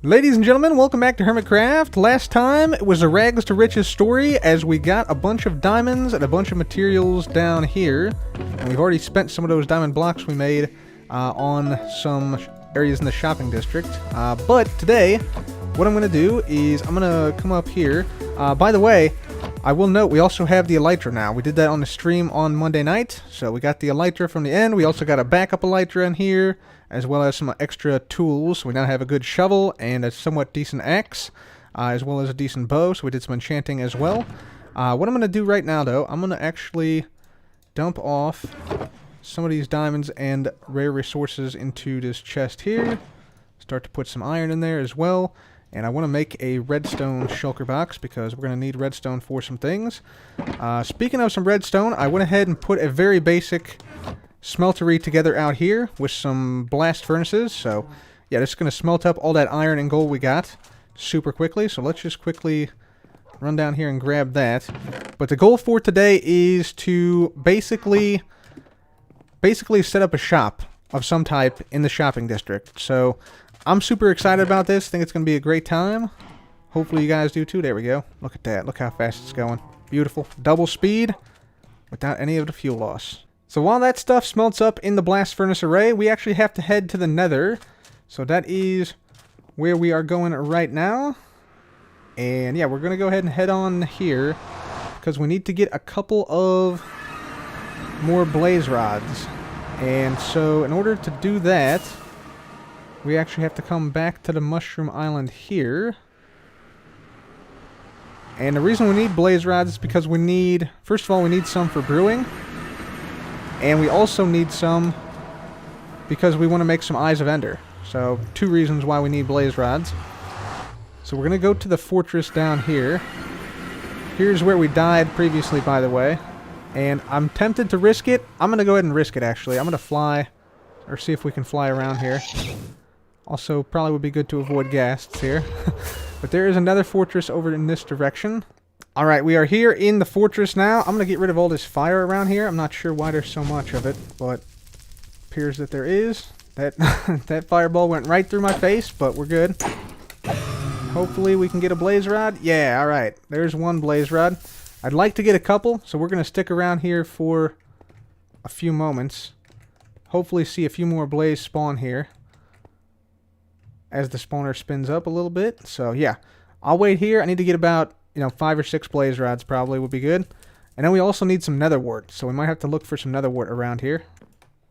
Ladies and gentlemen, welcome back to Hermitcraft. Last time, it was a rags to riches story as we got a bunch of diamonds and a bunch of materials down here. And we've already spent some of those diamond blocks we made on some areas in the shopping district. But today, what I'm going to do is I'm going to come up here. By the way, I will note we also have the elytra now. We did that on the stream on Monday night. So we got the elytra from the end. We also got a backup elytra in here, as well as some extra tools. We now have a good shovel and a somewhat decent axe, as well as a decent bow, so we did some enchanting as well. What I'm going to do right now, though, I'm going to actually dump off some of these diamonds and rare resources into this chest here. Start to put some iron in there as well. And I want to make a redstone shulker box because we're going to need redstone for some things. Speaking of some redstone, I went ahead and put a very basic smeltery together out here with some blast furnaces. So yeah, this is going to smelt up all that iron and gold we got super quickly. So let's just quickly run down here and grab that. But the goal for today is to basically set up a shop of some type in the shopping district. So I'm super excited about this. I think it's going to be a great time. Hopefully you guys do too. There we go. Look at that. Look how fast it's going. Beautiful. Double speed without any of the fuel loss. So while that stuff smelts up in the blast furnace array, we actually have to head to the nether. So that is where we are going right now. And yeah, we're going to go ahead and head on here because we need to get a couple of more blaze rods. And so in order to do that, we actually have to come back to the mushroom island here. And the reason we need blaze rods is because we need, first of all, we need some for brewing. And we also need some because we want to make some Eyes of Ender. So, two reasons why we need blaze rods. So we're going to go to the fortress down here. Here's where we died previously, by the way. And I'm tempted to risk it. I'm going to go ahead and risk it, actually. I'm going to fly, or see if we can fly around here. Also, probably would be good to avoid ghasts here. But there is another fortress over in this direction. Alright, we are here in the fortress now. I'm going to get rid of all this fire around here. I'm not sure why there's so much of it, but appears that there is. That, that fireball went right through my face, but we're good. Hopefully we can get a blaze rod. Yeah, alright. There's one blaze rod. I'd like to get a couple, so we're going to stick around here for a few moments. Hopefully see a few more blaze spawn here as the spawner spins up a little bit. So yeah, I'll wait here. I need to get about, 5 or 6 blaze rods probably would be good. And then we also need some nether wart, so we might have to look for some nether wart around here.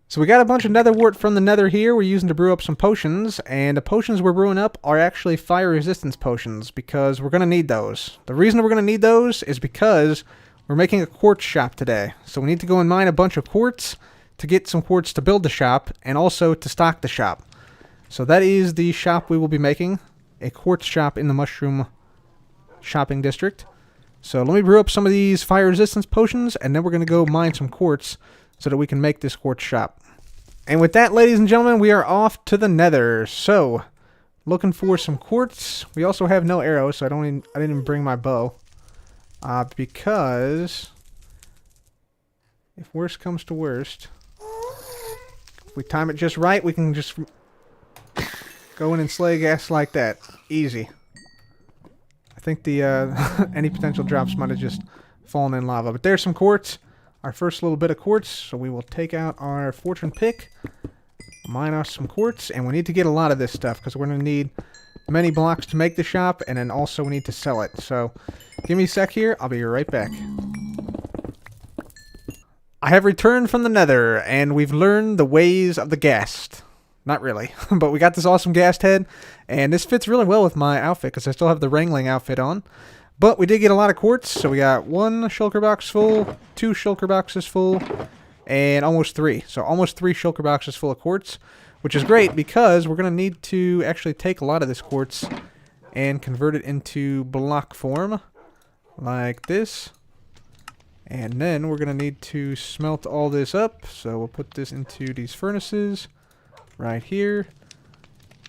So we got a bunch of nether wart from the nether here. We're using to brew up some potions, and the potions we're brewing up are actually fire resistance potions because we're going to need those. The reason we're going to need those is because we're making a quartz shop today. So we need to go and mine a bunch of quartz to get some quartz to build the shop and also to stock the shop. So that is the shop we will be making, a quartz shop in the mushroom shopping district. So let me brew up some of these fire resistance potions, and then we're going to go mine some quartz so that we can make this quartz shop. And with that, ladies and gentlemen, we are off to the nether. So, looking for some quartz. We also have no arrows, so I didn't even bring my bow. Because if worst comes to worst, if we time it just right, we can just go in and slay gas like that. Easy. I think the any potential drops might have just fallen in lava. But there's some quartz. Our first little bit of quartz. So we will take out our fortune pick. Mine us some quartz. And we need to get a lot of this stuff because we're going to need many blocks to make the shop. And then also we need to sell it. So give me a sec here. I'll be right back. I have returned from the nether. And we've learned the ways of the ghast. Not really, but we got this awesome ghast head, and this fits really well with my outfit because I still have the wrangling outfit on. But we did get a lot of quartz, so we got 1 shulker box full, 2 shulker boxes full, and almost 3. So almost 3 shulker boxes full of quartz, which is great because we're going to need to actually take a lot of this quartz and convert it into block form, like this. And then we're going to need to smelt all this up, so we'll put this into these furnaces right here.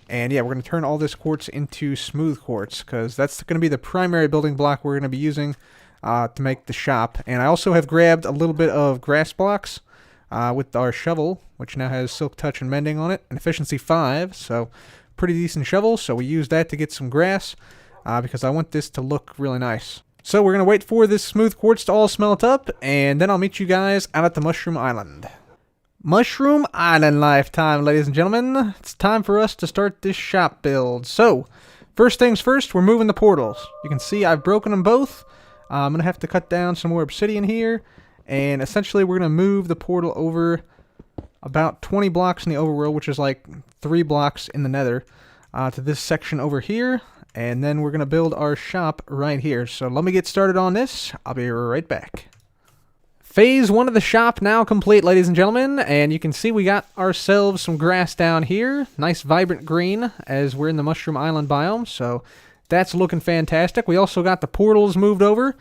And yeah, we're going to turn all this quartz into smooth quartz because that's going to be the primary building block we're going to be using to make the shop. And I also have grabbed a little bit of grass blocks with our shovel, which now has silk touch and mending on it, and efficiency 5. So pretty decent shovel, so we use that to get some grass because I want this to look really nice. So we're going to wait for this smooth quartz to all smelt up, and then I'll meet you guys out at the Mushroom Island. Mushroom Island lifetime, ladies and gentlemen. It's time for us to start this shop build. So, first things first, we're moving the portals. You can see I've broken them both. I'm going to have to cut down some more obsidian here. And essentially, we're going to move the portal over about 20 blocks in the overworld, which is like 3 blocks in the nether, to this section over here. And then we're going to build our shop right here. So let me get started on this. I'll be right back. Phase 1 of the shop now complete, ladies and gentlemen, and you can see we got ourselves some grass down here. Nice vibrant green as we're in the Mushroom Island biome, so that's looking fantastic. We also got the portals moved over.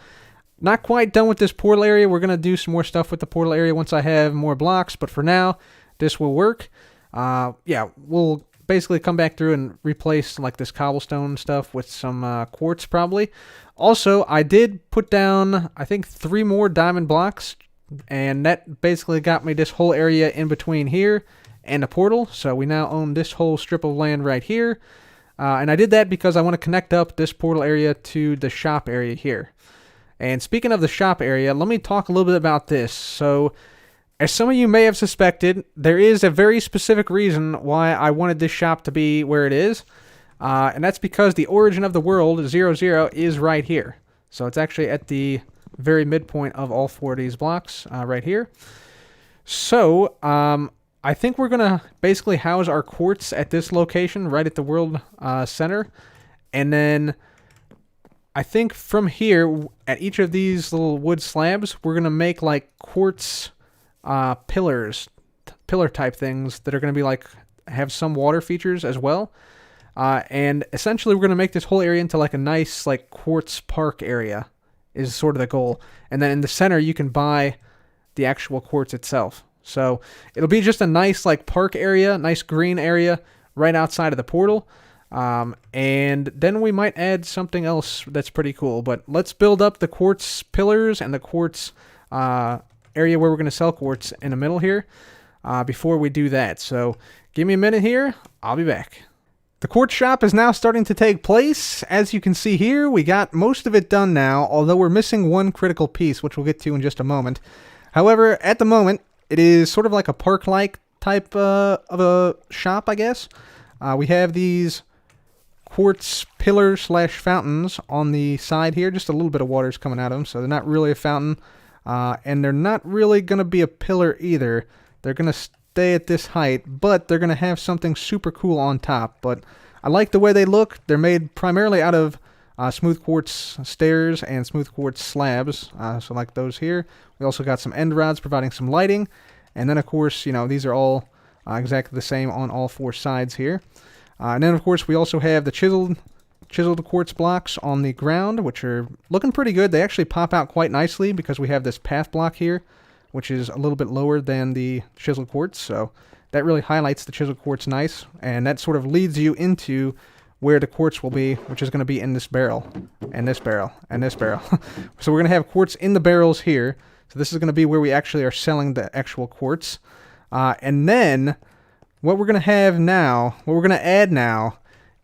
Not quite done with this portal area. We're going to do some more stuff with the portal area once I have more blocks, but for now, this will work. Yeah, we'll basically come back through and replace like this cobblestone stuff with some quartz probably. Also, I did put down, I think, 3 more diamond blocks, and that basically got me this whole area in between here and the portal, so we now own this whole strip of land right here. And I did that because I want to connect up this portal area to the shop area here. And speaking of the shop area, let me talk a little bit about this. So, as some of you may have suspected, there is a very specific reason why I wanted this shop to be where it is. And that's because the origin of the world, 00, is right here. So it's actually at the very midpoint of all 4 of these blocks right here. So I think we're going to basically house our quartz at this location right at the world center. And then I think from here, at each of these little wood slabs, we're going to make like quartz pillar type things that are going to be like, have some water features as well. And essentially we're going to make this whole area into like a nice like quartz park area is sort of the goal. And then in the center you can buy the actual quartz itself. So it'll be just a nice like park area, nice green area right outside of the portal. And then we might add something else that's pretty cool. But let's build up the quartz pillars and the quartz area where we're going to sell quartz in the middle here before we do that. So give me a minute here. I'll be back. The quartz shop is now starting to take place. As you can see here, we got most of it done now, although we're missing one critical piece, which we'll get to in just a moment. However, at the moment, it is sort of like a park-like type of a shop, I guess. We have these quartz pillars / fountains on the side here. Just a little bit of water is coming out of them, so they're not really a fountain. And they're not really going to be a pillar either. They're going to stay at this height, but they're going to have something super cool on top. But I like the way they look. They're made primarily out of smooth quartz stairs and smooth quartz slabs, so like those here. We also got some end rods providing some lighting, and then of course, you know, these are all exactly the same on all 4 sides here. And then of course we also have the chiseled quartz blocks on the ground, which are looking pretty good. They actually pop out quite nicely because we have this path block here, which is a little bit lower than the chiseled quartz, so that really highlights the chiseled quartz nice, and that sort of leads you into where the quartz will be, which is going to be in this barrel, and this barrel, and this barrel. So we're going to have quartz in the barrels here, so this is going to be where we actually are selling the actual quartz. And then, what we're going to have now, what we're going to add now,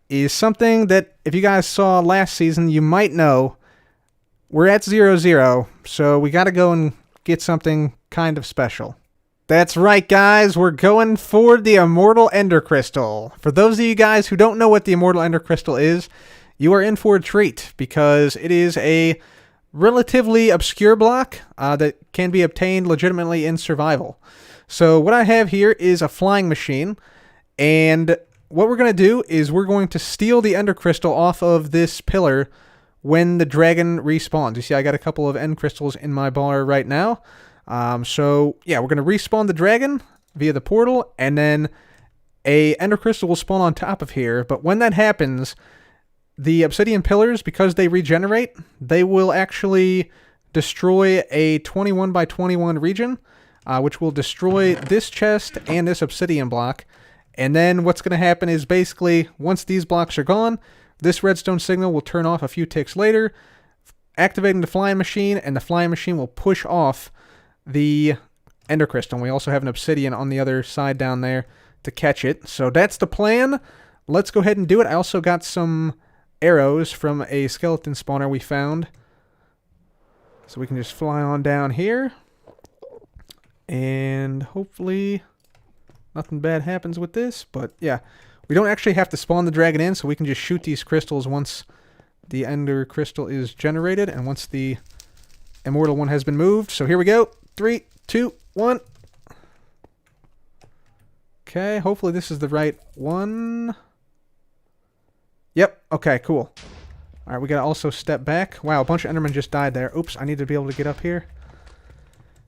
is something that, if you guys saw last season, you might know. We're at 00, so we got to go and get something kind of special. That's right, guys. We're going for the Immortal Ender Crystal. For those of you guys who don't know what the Immortal Ender Crystal is, you are in for a treat because it is a relatively obscure block that can be obtained legitimately in survival. So what I have here is a flying machine, and what we're going to do is we're going to steal the Ender Crystal off of this pillar when the dragon respawns. You see, I got a couple of end crystals in my bar right now. So, yeah, we're going to respawn the dragon via the portal, and then a ender crystal will spawn on top of here. But when that happens, the obsidian pillars, because they regenerate, they will actually destroy a 21 by 21 region, which will destroy this chest and this obsidian block. And then what's going to happen is basically, once these blocks are gone, this redstone signal will turn off a few ticks later, activating the flying machine, and the flying machine will push off the ender crystal. And we also have an obsidian on the other side down there to catch it. So that's the plan. let's go ahead and do it. I also got some arrows from a skeleton spawner we found. So we can just fly on down here. And hopefully nothing bad happens with this. But yeah, we don't actually have to spawn the dragon in, so we can just shoot these crystals once the ender crystal is generated and once the immortal one has been moved. So here we go. 3, 2, 1. Okay, hopefully this is the right one. Yep, okay, cool. Alright, we gotta also step back. Wow, a bunch of endermen just died there. Oops, I need to be able to get up here.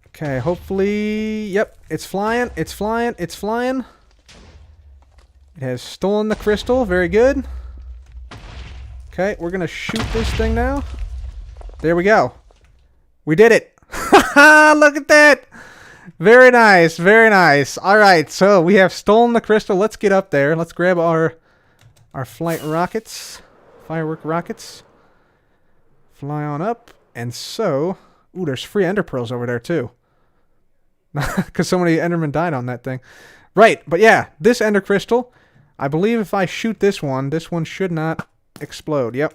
Okay, hopefully... Yep, it's flying, it's flying, it's flying. It has stolen the crystal, very good. Okay, we're gonna shoot this thing now. There we go. We did it! Haha, look at that! Very nice, very nice. Alright, so we have stolen the crystal. Let's get up there. Let's grab our flight rockets. Firework rockets. Fly on up. And so... Ooh, there's free ender pearls over there, too. Because so many endermen died on that thing. Right, but yeah, this ender crystal, I believe if I shoot this one should not explode. Yep.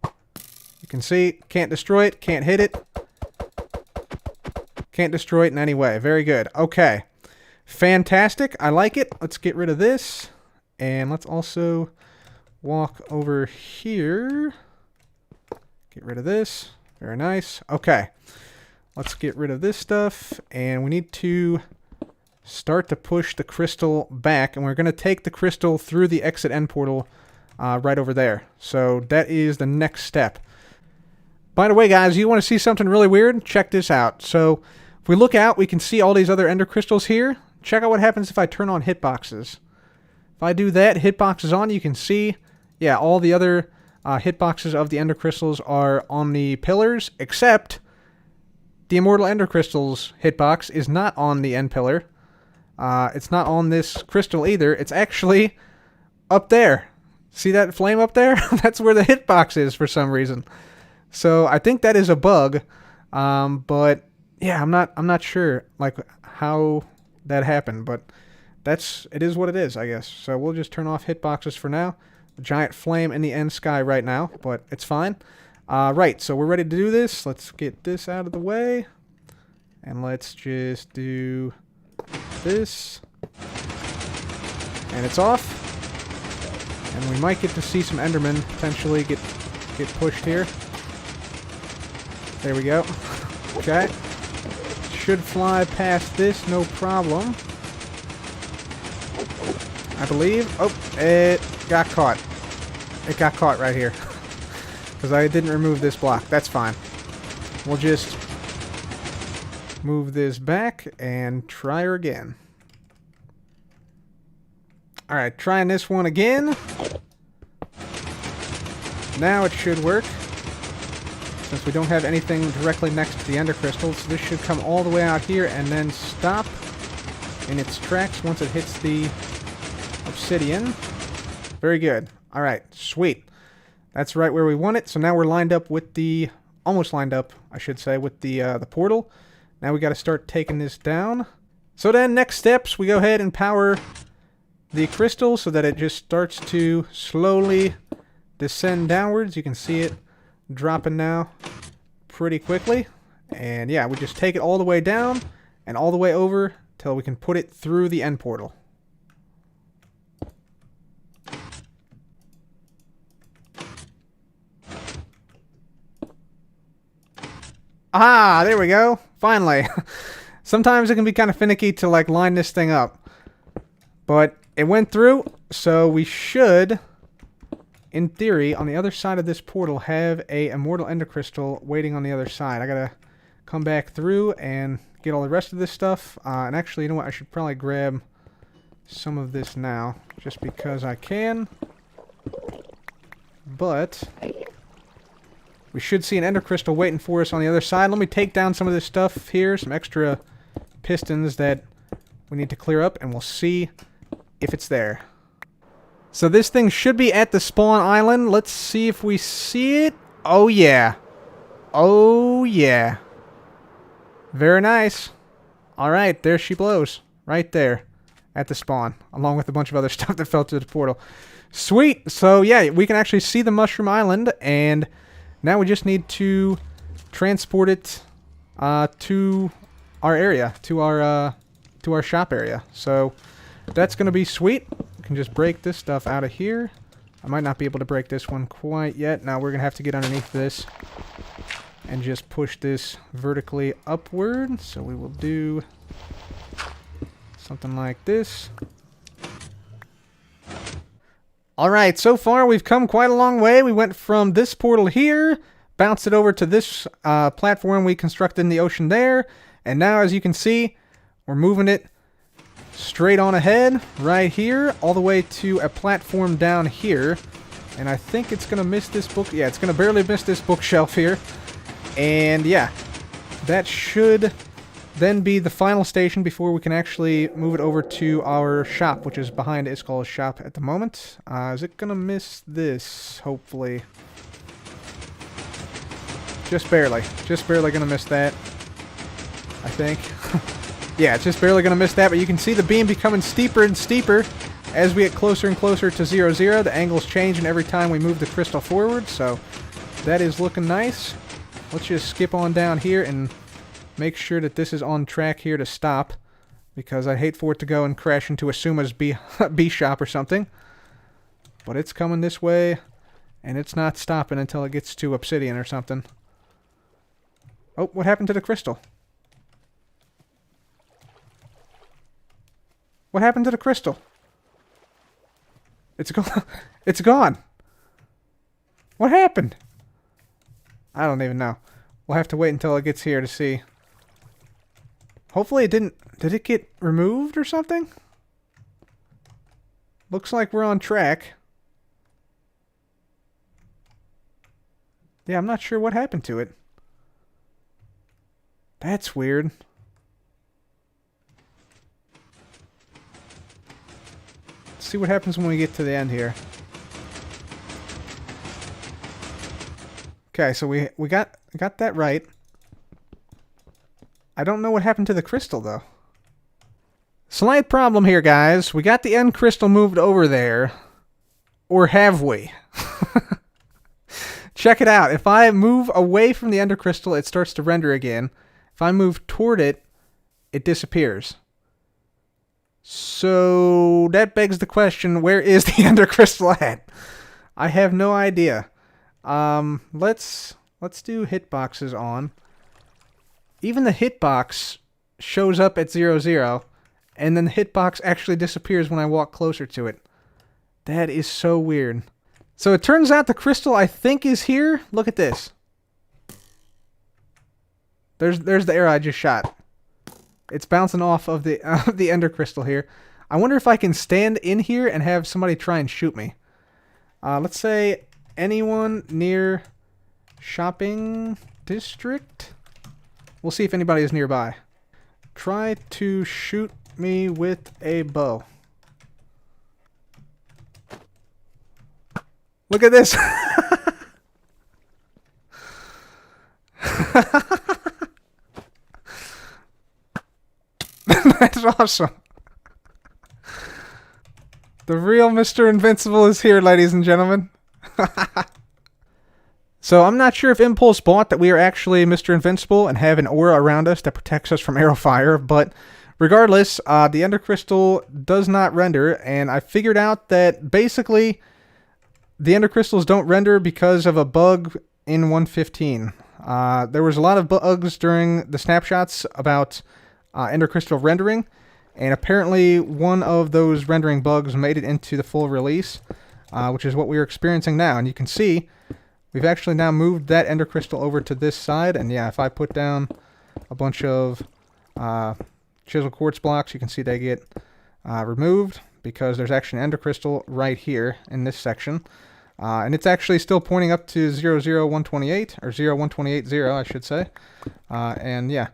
You can see, can't destroy it, can't hit it. Can't destroy it in any way. Very good. Okay. Fantastic. I like it. Let's get rid of this. And let's also walk over here. Get rid of this. Very nice. Okay. Let's get rid of this stuff. And we need to start to push the crystal back. And we're going to take the crystal through the exit end portal right over there. So that is the next step. By the way, guys, you want to see something really weird? Check this out. So if we look out, we can see all these other ender crystals here. Check out what happens if I turn on hitboxes. If I do that, hitboxes on, you can see, yeah, all the other hitboxes of the ender crystals are on the pillars, except the immortal ender crystals hitbox is not on the end pillar. It's not on this crystal either. It's actually up there. See that flame up there? That's where the hitbox is for some reason. So I think that is a bug, but yeah, I'm not sure like how that happened, but it is what it is, I guess. So we'll just turn off hitboxes for now. A giant flame in the end sky right now, but it's fine. Right, so we're ready to do this. Let's get this out of the way, and let's just do this, and it's off. And we might get to see some endermen potentially get pushed here. There we go. Okay. Should fly past this, no problem. I believe. Oh, it got caught. It got caught right here. Because I didn't remove this block. That's fine. We'll just move this back and try her again. Alright, trying this one again. Now it should work. Since we don't have anything directly next to the ender crystals, this should come all the way out here and then stop in its tracks once it hits the obsidian. Very good. Alright, sweet. That's right where we want it. So now we're lined up with the... Almost lined up, I should say, with the portal. Now we got to start taking this down. So then, next steps, we go ahead and power the crystal so that it just starts to slowly descend downwards. You can see it dropping now pretty quickly. And yeah, we just take it all the way down and all the way over till we can put it through the end portal. Ah, there we go. Finally. Sometimes it can be kind of finicky to like line this thing up. But it went through, so we should, in theory, on the other side of this portal, have a immortal ender crystal waiting on the other side. I gotta come back through and get all the rest of this stuff. And actually, you know what? I should probably grab some of this now, just because I can. But we should see an ender crystal waiting for us on the other side. Let me take down some of this stuff here, some extra pistons that we need to clear up, and we'll see if it's there. So this thing should be at the spawn island. Let's see if we see it. Oh yeah. Oh yeah. Very nice. Alright, there she blows. Right there. At the spawn. Along with a bunch of other stuff that fell through the portal. Sweet. So yeah, we can actually see the Mushroom Island, and now we just need to transport it to our area, to our shop area. So that's gonna be sweet. We can just break this stuff out of here. I might not be able to break this one quite yet. Now we're gonna have to get underneath this and just push this vertically upward. So we will do something like this. Alright, so far we've come quite a long way. We went from this portal here, bounced it over to this platform we constructed in the ocean there, and now as you can see, we're moving it straight on ahead, right here, all the way to a platform down here. And I think it's going to miss this book. Yeah, it's going to barely miss this bookshelf here. And yeah, that should then be the final station before we can actually move it over to our shop, which is behind Iskal's shop at the moment. Is it gonna miss this? Hopefully. Just barely gonna miss that, I think. Yeah, it's just barely gonna miss that, but you can see the beam becoming steeper and steeper as we get closer and closer to 0, 0. The angle's changing every time we move the crystal forward, so that is looking nice. Let's just skip on down here and make sure that this is on track here to stop, because I hate for it to go and crash into Asuma's B shop or something. But it's coming this way, and it's not stopping until it gets to Obsidian or something. Oh, what happened to the crystal? What happened to the crystal? It's gone. It's gone. What happened? I don't even know. We'll have to wait until it gets here to see. Hopefully it didn't... Did it get removed or something? Looks like we're on track. Yeah, I'm not sure what happened to it. That's weird. Let's see what happens when we get to the end here. Okay, so we got that right. I don't know what happened to the crystal, though. Slight problem here, guys. We got the end crystal moved over there. Or have we? Check it out. If I move away from the ender crystal, it starts to render again. If I move toward it, it disappears. So that begs the question, where is the ender crystal at? I have no idea. Let's do hitboxes on. Even the hitbox shows up at 0, 0, and then the hitbox actually disappears when I walk closer to it. That is so weird. So it turns out the crystal, I think, is here. Look at this. There's the arrow I just shot. It's bouncing off of the the ender crystal here. I wonder if I can stand in here and have somebody try and shoot me. Let's say anyone near shopping district. We'll see if anybody is nearby. Try to shoot me with a bow. Look at this. That's awesome. The real Mr. Invincible is here, ladies and gentlemen. So I'm not sure if Impulse bought that we are actually Mr. Invincible and have an aura around us that protects us from arrow fire, but regardless, the ender crystal does not render, and I figured out that basically the ender crystals don't render because of a bug in 1.15. There was a lot of bugs during the snapshots about ender crystal rendering, and apparently one of those rendering bugs made it into the full release, which is what we are experiencing now. And you can see we've actually now moved that ender crystal over to this side, and yeah, if I put down a bunch of chisel quartz blocks, you can see they get removed because there's actually an ender crystal right here in this section. And it's actually still pointing up to 00128, or 01280, I should say. And yeah,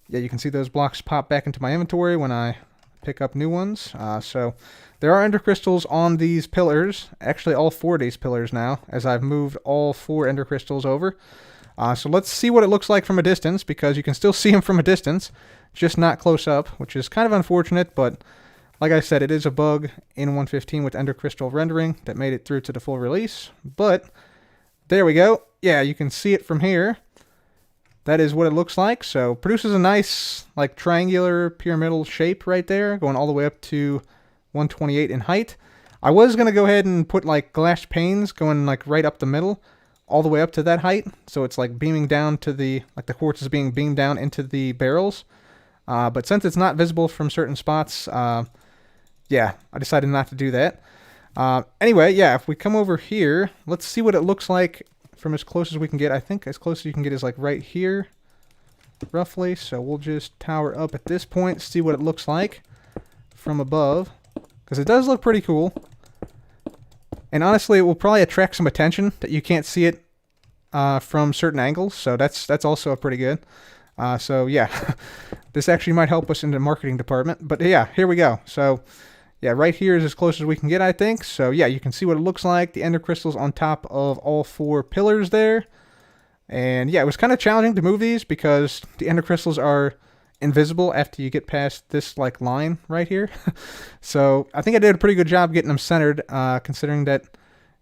you can see those blocks pop back into my inventory when I pick up new ones. So there are ender crystals on these pillars, actually all 4 of these pillars now, as I've moved all 4 ender crystals over. So let's see what it looks like from a distance, because you can still see them from a distance, just not close up, which is kind of unfortunate, but Like I said, it is a bug in 1.15 with Ender Crystal rendering that made it through to the full release. But there we go. Yeah, you can see it from here. That is what it looks like. So produces a nice like triangular pyramidal shape right there, going all the way up to 128 in height. I was going to go ahead and put like glass panes going like right up the middle, all the way up to that height. So it's like beaming down to the, like the quartz is being beamed down into the barrels. But since it's not visible from certain spots, yeah, I decided not to do that. Anyway, yeah, if we come over here, let's see what it looks like from as close as we can get. I think as close as you can get is like right here, roughly. So we'll just tower up at this point, see what it looks like from above, because it does look pretty cool. And honestly, it will probably attract some attention that you can't see it from certain angles. So that's also pretty good. So yeah, this actually might help us in the marketing department. But yeah, here we go. So yeah, right here is as close as we can get, I think. So yeah, you can see what it looks like. The ender crystals on top of all 4 pillars there. And yeah, it was kind of challenging to move these because the ender crystals are invisible after you get past this like line right here. So I think I did a pretty good job getting them centered, considering that,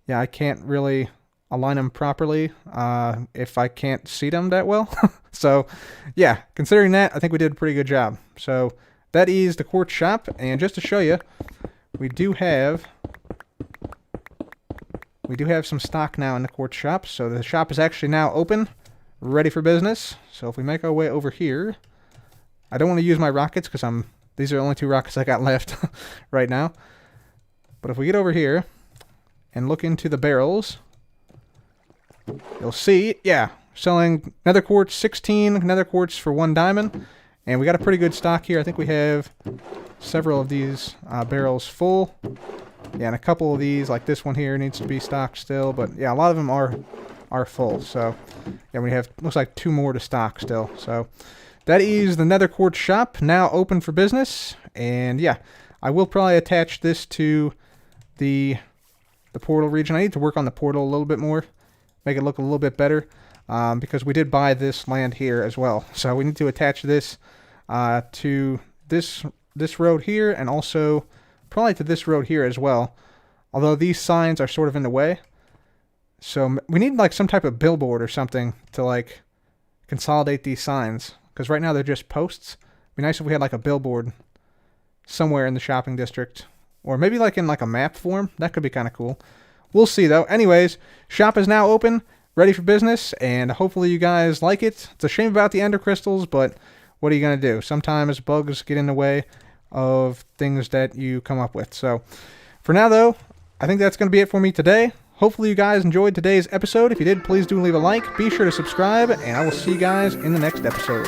yeah, I can't really align them properly if I can't see them that well. So yeah, considering that, I think we did a pretty good job. So that is the Quartz shop, and just to show you, we do have some stock now in the Quartz shop. So the shop is actually now open, ready for business. So if we make our way over here, I don't want to use my rockets because these are the only 2 rockets I got left right now. But if we get over here and look into the barrels, you'll see, yeah, selling nether quartz 16 nether quartz for 1 diamond. And we got a pretty good stock here. I think we have several of these barrels full. Yeah, and a couple of these, like this one here, needs to be stocked still. But yeah, a lot of them are full. So yeah, we have, looks like 2 more to stock still. So that is the nether quartz shop, now open for business. And yeah, I will probably attach this to the portal region. I need to work on the portal a little bit more, make it look a little bit better. Because we did buy this land here as well. So we need to attach this to this road here, and also probably to this road here as well. Although these signs are sort of in the way. So we need like some type of billboard or something to like consolidate these signs. Because right now they're just posts. It'd be nice if we had like a billboard somewhere in the shopping district. Or maybe like in like a map form. That could be kind of cool. We'll see though. Anyways, shop is now open, ready for business, and hopefully you guys like it. It's a shame about the ender crystals, but what are you going to do? Sometimes bugs get in the way of things that you come up with. So for now, though, I think that's going to be it for me today. Hopefully you guys enjoyed today's episode. If you did, please do leave a like. Be sure to subscribe, and I will see you guys in the next episode.